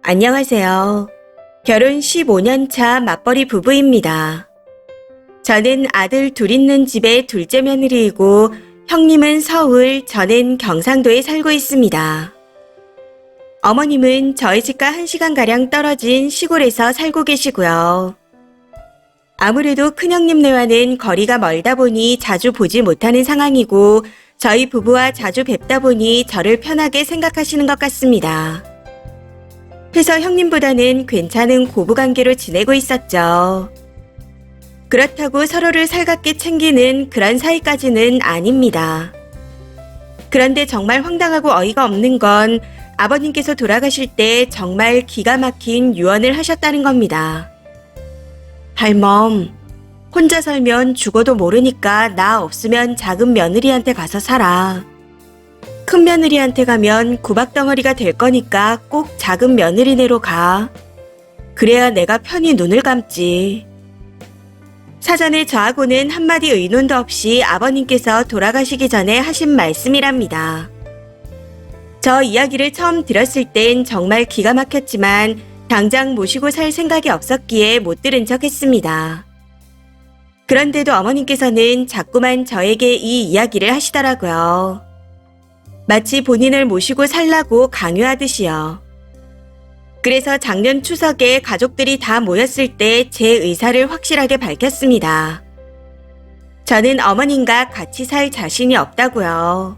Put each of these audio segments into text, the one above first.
안녕하세요. 결혼 15년 차 맞벌이 부부입니다. 저는 아들 둘 있는 집의 둘째 며느리이고 형님은 서울, 저는 경상도에 살고 있습니다. 어머님은 저희 집과 1시간가량 떨어진 시골에서 살고 계시고요. 아무래도 큰형님네와는 거리가 멀다 보니 자주 보지 못하는 상황이고 저희 부부와 자주 뵙다 보니 저를 편하게 생각하시는 것 같습니다. 그래서 형님보다는 괜찮은 고부관계로 지내고 있었죠. 그렇다고 서로를 살갑게 챙기는 그런 사이까지는 아닙니다. 그런데 정말 황당하고 어이가 없는 건 아버님께서 돌아가실 때 정말 기가 막힌 유언을 하셨다는 겁니다. 할멈, 혼자 살면 죽어도 모르니까 나 없으면 작은 며느리한테 가서 살아. 큰 며느리한테 가면 구박덩어리가 될 거니까 꼭 작은 며느리네로 가. 그래야 내가 편히 눈을 감지. 사전에 저하고는 한마디 의논도 없이 아버님께서 돌아가시기 전에 하신 말씀이랍니다. 저 이야기를 처음 들었을 땐 정말 기가 막혔지만 당장 모시고 살 생각이 없었기에 못 들은 척 했습니다. 그런데도 어머님께서는 자꾸만 저에게 이 이야기를 하시더라고요. 마치 본인을 모시고 살라고 강요하듯이요. 그래서 작년 추석에 가족들이 다 모였을 때 제 의사를 확실하게 밝혔습니다. 저는 어머님과 같이 살 자신이 없다고요.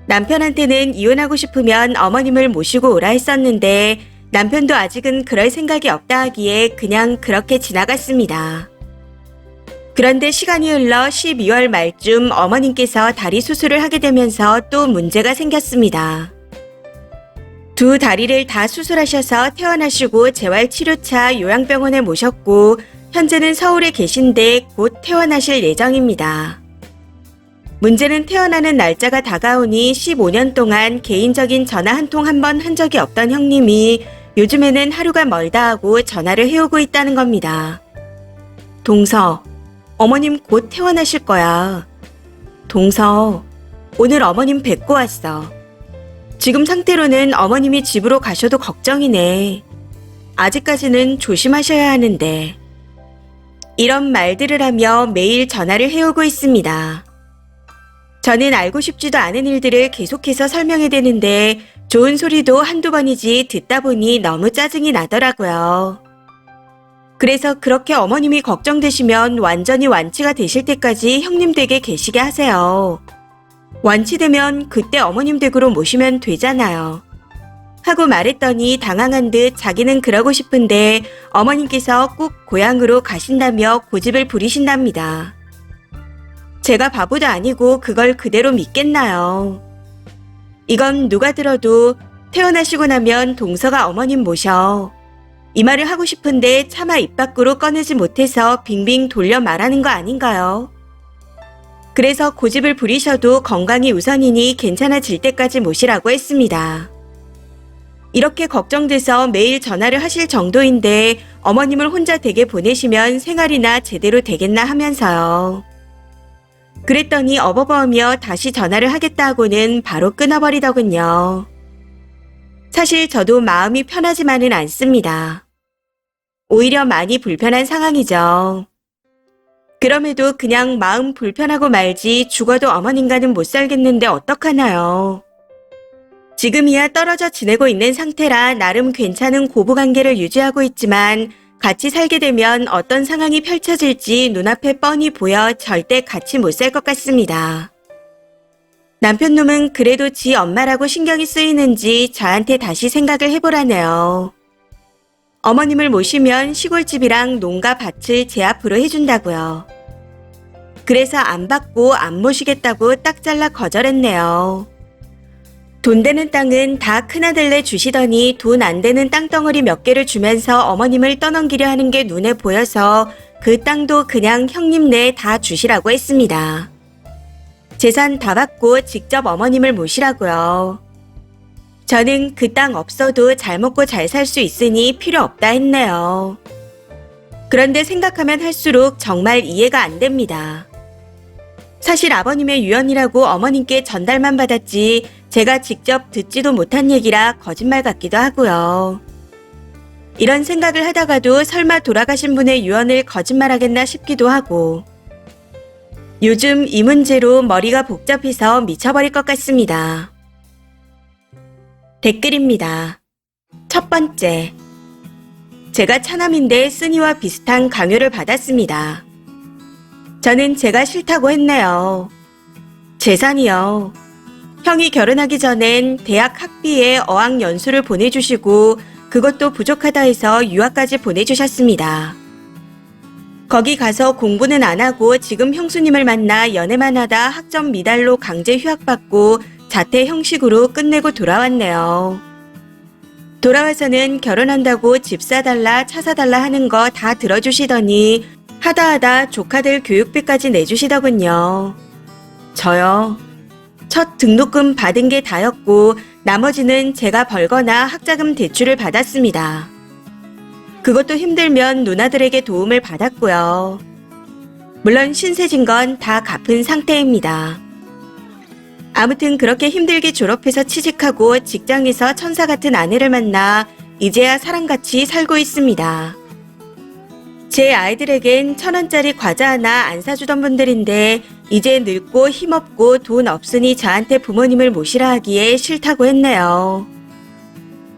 남편한테는 이혼하고 싶으면 어머님을 모시고 오라 했었는데 남편도 아직은 그럴 생각이 없다 하기에 그냥 그렇게 지나갔습니다. 그런데 시간이 흘러 12월 말쯤 어머님께서 다리 수술을 하게 되면서 또 문제가 생겼습니다. 두 다리를 다 수술하셔서 퇴원하시고 재활치료차 요양병원에 모셨고 현재는 서울에 계신데 곧 퇴원하실 예정입니다. 문제는 퇴원하는 날짜가 다가오니 15년 동안 개인적인 전화 한 통 한 번 한 적이 없던 형님이 요즘에는 하루가 멀다 하고 전화를 해오고 있다는 겁니다. 동서, 어머님 곧 퇴원하실 거야. 동서, 오늘 어머님 뵙고 왔어. 지금 상태로는 어머님이 집으로 가셔도 걱정이네. 아직까지는 조심하셔야 하는데. 이런 말들을 하며 매일 전화를 해오고 있습니다. 저는 알고 싶지도 않은 일들을 계속해서 설명해대는데 좋은 소리도 한두 번이지 듣다 보니 너무 짜증이 나더라고요. 그래서 그렇게 어머님이 걱정되시면 완전히 완치가 되실 때까지 형님 댁에 계시게 하세요. 완치되면 그때 어머님 댁으로 모시면 되잖아요. 하고 말했더니 당황한 듯 자기는 그러고 싶은데 어머님께서 꼭 고향으로 가신다며 고집을 부리신답니다. 제가 바보도 아니고 그걸 그대로 믿겠나요? 이건 누가 들어도 퇴원하시고 나면 동서가 어머님 모셔. 이 말을 하고 싶은데 차마 입 밖으로 꺼내지 못해서 빙빙 돌려 말하는 거 아닌가요? 그래서 고집을 부리셔도 건강이 우선이니 괜찮아질 때까지 모시라고 했습니다. 이렇게 걱정돼서 매일 전화를 하실 정도인데 어머님을 혼자 댁에 보내시면 생활이나 제대로 되겠나 하면서요. 그랬더니 어버버하며 다시 전화를 하겠다 하고는 바로 끊어버리더군요. 사실 저도 마음이 편하지만은 않습니다. 오히려 많이 불편한 상황이죠. 그럼에도 그냥 마음 불편하고 말지 죽어도 어머님과는 못 살겠는데 어떡하나요? 지금이야 떨어져 지내고 있는 상태라 나름 괜찮은 고부관계를 유지하고 있지만 같이 살게 되면 어떤 상황이 펼쳐질지 눈앞에 뻔히 보여 절대 같이 못 살 것 같습니다. 남편 놈은 그래도 지 엄마라고 신경이 쓰이는지 저한테 다시 생각을 해보라네요. 어머님을 모시면 시골집이랑 농가 밭을 제 앞으로 해준다고요. 그래서 안 받고 안 모시겠다고 딱 잘라 거절했네요. 돈 되는 땅은 다 큰아들네 주시더니 돈 안 되는 땅덩어리 몇 개를 주면서 어머님을 떠넘기려 하는 게 눈에 보여서 그 땅도 그냥 형님네 다 주시라고 했습니다. 재산 다 받고 직접 어머님을 모시라고요. 저는 그 땅 없어도 잘 먹고 잘 살 수 있으니 필요 없다 했네요. 그런데 생각하면 할수록 정말 이해가 안 됩니다. 사실 아버님의 유언이라고 어머님께 전달만 받았지 제가 직접 듣지도 못한 얘기라 거짓말 같기도 하고요. 이런 생각을 하다가도 설마 돌아가신 분의 유언을 거짓말하겠나 싶기도 하고, 요즘 이 문제로 머리가 복잡해서 미쳐버릴 것 같습니다. 댓글입니다. 첫 번째, 제가 차남인데 쓰니와 비슷한 강요를 받았습니다. 저는 제가 싫다고 했네요. 재산이요. 형이 결혼하기 전엔 대학 학비에 어학연수를 보내주시고 그것도 부족하다 해서 유학까지 보내주셨습니다. 거기 가서 공부는 안 하고 지금 형수님을 만나 연애만 하다 학점 미달로 강제 휴학받고 자퇴 형식으로 끝내고 돌아왔네요. 돌아와서는 결혼한다고 집 사달라 차 사달라 하는 거 다 들어주시더니 하다 조카들 교육비까지 내주시더군요. 저요. 첫 등록금 받은 게 다였고 나머지는 제가 벌거나 학자금 대출을 받았습니다. 그것도 힘들면 누나들에게 도움을 받았고요. 물론 신세진 건 다 갚은 상태입니다. 아무튼 그렇게 힘들게 졸업해서 취직하고 직장에서 천사 같은 아내를 만나 이제야 사람같이 살고 있습니다. 제 아이들에겐 1,000원짜리 과자 하나 안 사주던 분들인데 이제 늙고 힘없고 돈 없으니 저한테 부모님을 모시라 하기에 싫다고 했네요.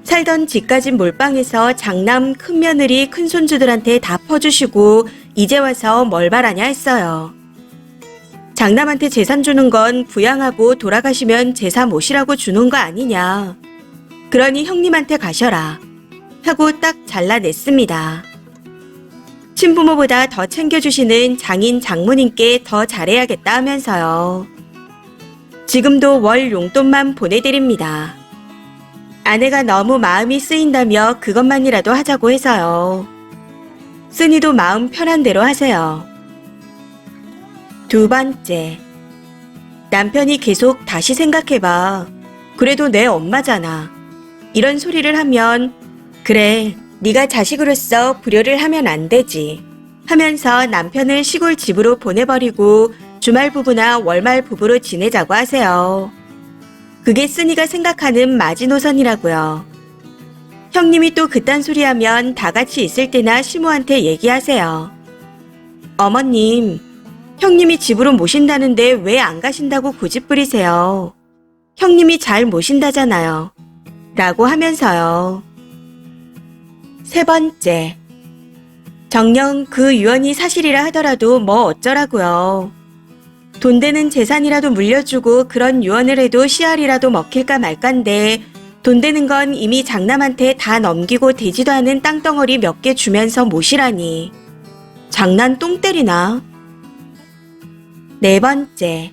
살던 집까진 몰빵해서 장남 큰며느리 큰손주들한테 다 퍼주시고 이제 와서 뭘 바라냐 했어요. 장남한테 재산 주는 건 부양하고 돌아가시면 제사 모시라고 주는 거 아니냐. 그러니 형님한테 가셔라. 하고 딱 잘라냈습니다. 친부모보다 더 챙겨주시는 장인 장모님께 더 잘해야겠다 하면서요. 지금도 월 용돈만 보내드립니다. 아내가 너무 마음이 쓰인다며 그것만이라도 하자고 해서요. 쓰니도 마음 편한 대로 하세요. 두 번째, 남편이 계속 다시 생각해봐. 그래도 내 엄마잖아. 이런 소리를 하면 그래, 네가 자식으로서 불효를 하면 안 되지 하면서 남편을 시골 집으로 보내버리고 주말 부부나 월말 부부로 지내자고 하세요. 그게 쓰니가 생각하는 마지노선이라고요. 형님이 또 그딴 소리 하면 다 같이 있을 때나 시모한테 얘기하세요. 어머님, 형님이 집으로 모신다는데 왜 안 가신다고 고집부리세요. 형님이 잘 모신다잖아요. 라고 하면서요. 세 번째, 정녕 그 유언이 사실이라 하더라도 뭐 어쩌라고요. 돈 되는 재산이라도 물려주고 그런 유언을 해도 씨알이라도 먹힐까 말까인데 돈 되는 건 이미 장남한테 다 넘기고 되지도 않은 땅덩어리 몇 개 주면서 모시라니. 장난 똥 때리나? 네 번째,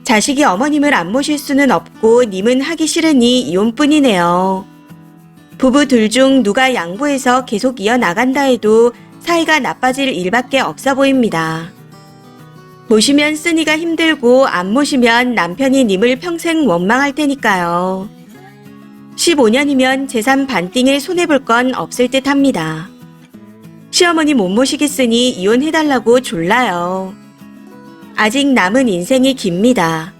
자식이 어머님을 안 모실 수는 없고 님은 하기 싫으니 이혼뿐이네요. 부부 둘 중 누가 양보해서 계속 이어나간다 해도 사이가 나빠질 일밖에 없어 보입니다. 모시면 쓰니가 힘들고 안 모시면 남편이 님을 평생 원망할 테니까요. 15년이면 재산 반띵에 손해볼 건 없을 듯 합니다. 시어머니 못 모시겠으니 이혼해달라고 졸라요. 아직 남은 인생이 깁니다.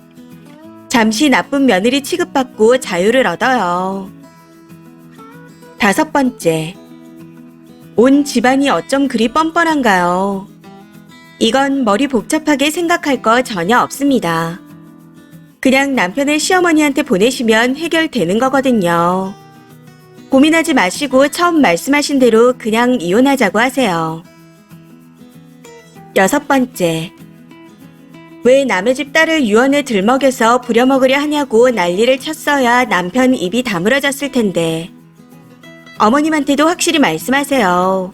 잠시 나쁜 며느리 취급받고 자유를 얻어요. 다섯 번째, 온 집안이 어쩜 그리 뻔뻔한가요? 이건 머리 복잡하게 생각할 거 전혀 없습니다. 그냥 남편을 시어머니한테 보내시면 해결되는 거거든요. 고민하지 마시고 처음 말씀하신 대로 그냥 이혼하자고 하세요. 여섯 번째, 왜 남의 집 딸을 유언에 들먹여서 부려먹으려 하냐고 난리를 쳤어야 남편 입이 다물어졌을 텐데. 어머님한테도 확실히 말씀하세요.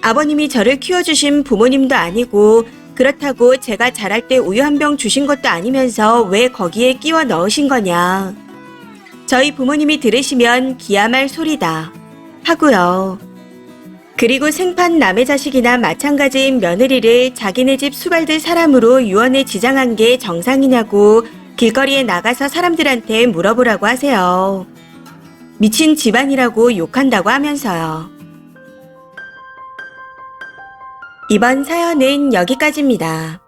아버님이 저를 키워주신 부모님도 아니고 그렇다고 제가 자랄 때 우유 한 병 주신 것도 아니면서 왜 거기에 끼워 넣으신 거냐. 저희 부모님이 들으시면 기야말 소리다 하고요. 그리고 생판 남의 자식이나 마찬가지인 며느리를 자기네 집 수발들 사람으로 유언에 지장한 게 정상이냐고 길거리에 나가서 사람들한테 물어보라고 하세요. 미친 집안이라고 욕한다고 하면서요. 이번 사연은 여기까지입니다.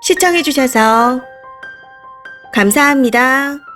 시청해주셔서 감사합니다.